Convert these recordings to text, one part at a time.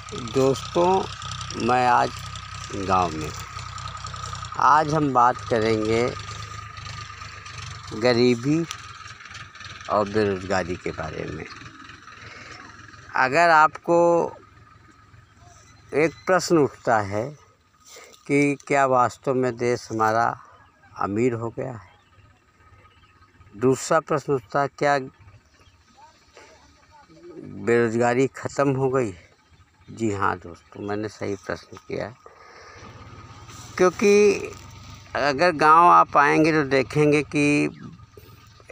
दोस्तों, मैं आज गांव में। आज हम बात करेंगे गरीबी और बेरोज़गारी के बारे में। अगर आपको एक प्रश्न उठता है कि क्या वास्तव में देश हमारा अमीर हो गया है, दूसरा प्रश्न उठता है क्या बेरोज़गारी ख़त्म हो गई है। जी हाँ दोस्तों, मैंने सही प्रश्न किया, क्योंकि अगर गांव आप आएंगे तो देखेंगे कि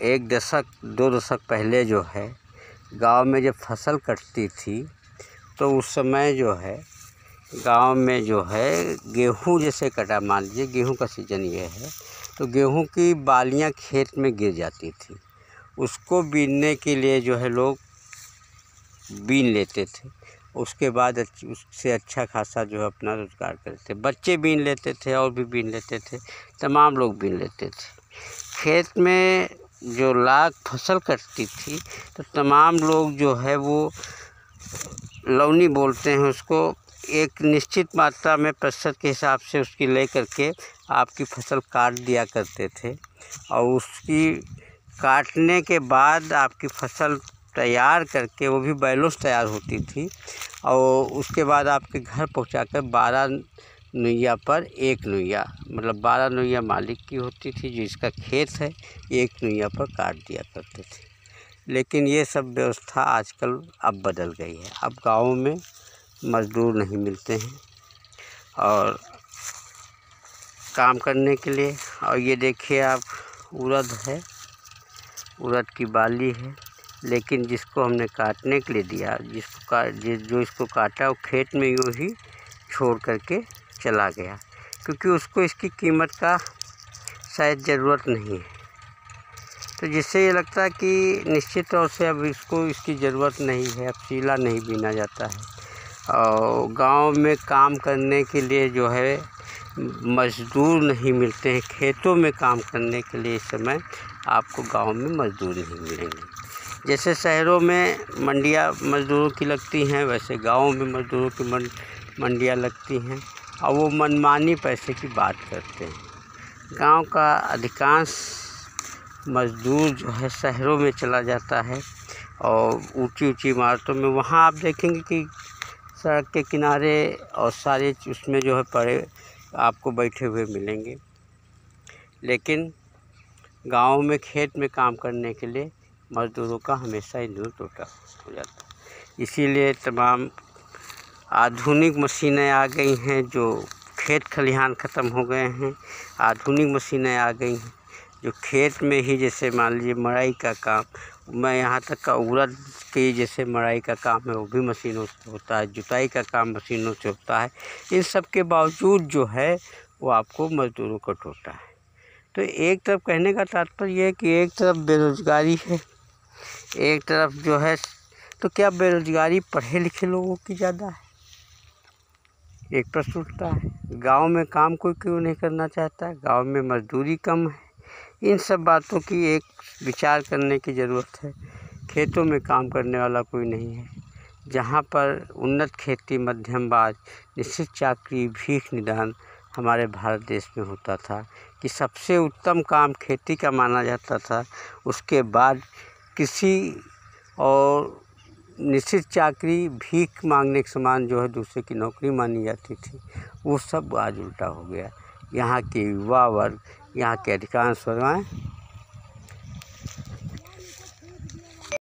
एक दशक 2 दशक पहले जो है गांव में जब फसल कटती थी तो उस समय जो है गांव में जो है गेहूं जैसे कटा, मान लीजिए गेहूं का सीज़न ये है तो गेहूं की बालियां खेत में गिर जाती थी। उसको बीनने के लिए जो है लोग बीन लेते थे, उसके बाद उससे अच्छा खासा जो है अपना रोज़गार करते थे। बच्चे बीन लेते थे और भी बीन लेते थे, तमाम लोग बीन लेते थे। खेत में जो लाख फसल कटती थी तो तमाम लोग जो है वो लौनी बोलते हैं उसको, एक निश्चित मात्रा में प्रतिशत के हिसाब से उसकी ले करके आपकी फसल काट दिया करते थे। और उसकी काटने के बाद आपकी फसल तैयार करके, वो भी बैलों से तैयार होती थी, और उसके बाद आपके घर पहुंचाकर 12 नैया पर 1 नैया, मतलब 12 नैया मालिक की होती थी, जिसका खेत है 1 नैया पर काट दिया करते थे। लेकिन ये सब व्यवस्था आजकल अब बदल गई है। अब गाँव में मज़दूर नहीं मिलते हैं और काम करने के लिए। और ये देखिए आप, उड़द है, उड़द की बाली है, लेकिन जिसको हमने काटने के लिए दिया, जो इसको काटा वो खेत में यूँ ही छोड़ करके चला गया, क्योंकि उसको इसकी कीमत का शायद ज़रूरत नहीं है। तो जिससे ये लगता है कि निश्चित तौर से अब इसको इसकी ज़रूरत नहीं है, अब चीला नहीं बीना जाता है। और गांव में काम करने के लिए जो है मज़दूर नहीं मिलते हैं। खेतों में काम करने के लिए इस समय आपको गांव में मज़दूर नहीं मिलेंगे। जैसे शहरों में मंडियाँ मज़दूरों की लगती हैं, वैसे गाँव में मज़दूरों की मंडियाँ लगती हैं, और वो मनमानी पैसे की बात करते हैं। गांव का अधिकांश मज़दूर जो है शहरों में चला जाता है और ऊंची ऊंची इमारतों में, वहाँ आप देखेंगे कि सड़क के किनारे और सारे उसमें जो है पड़े आपको बैठे हुए मिलेंगे। लेकिन गांव में खेत में काम करने के लिए मज़दूरों का हमेशा ही दूर टूटा हो जाता है। इसीलिए तमाम आधुनिक मशीनें आ गई हैं, जो खेत खलिहान ख़त्म हो गए हैं। आधुनिक मशीनें आ गई हैं जो खेत में ही, जैसे मान लीजिए मड़ाई का काम, मैं यहाँ तक का उड़द की जैसे मड़ाई का काम है वो भी मशीनों से होता है, जुताई का काम मशीनों से होता है। इन सब के बावजूद जो है वो आपको मज़दूरों को टूटा है। तो एक तरफ कहने का तात्पर्य है कि एक तरफ बेरोज़गारी है, एक तरफ जो है, तो क्या बेरोज़गारी पढ़े लिखे लोगों की ज़्यादा है? एक प्रश्न उठता है। गांव में काम कोई क्यों नहीं करना चाहता है? गांव में मजदूरी कम है। इन सब बातों की एक विचार करने की ज़रूरत है। खेतों में काम करने वाला कोई नहीं है। जहाँ पर उन्नत खेती, मध्यमवाद, निश्चित चाकरी, भीख निदान हमारे भारत देश में होता था कि सबसे उत्तम काम खेती का माना जाता था, उसके बाद कृषि, और निश्चित चाकरी भीख मांगने के समान जो है दूसरे की नौकरी मानी जाती थी। वो सब आज उल्टा हो गया। यहाँ के युवा वर्ग, यहाँ के अधिकांश वर्ग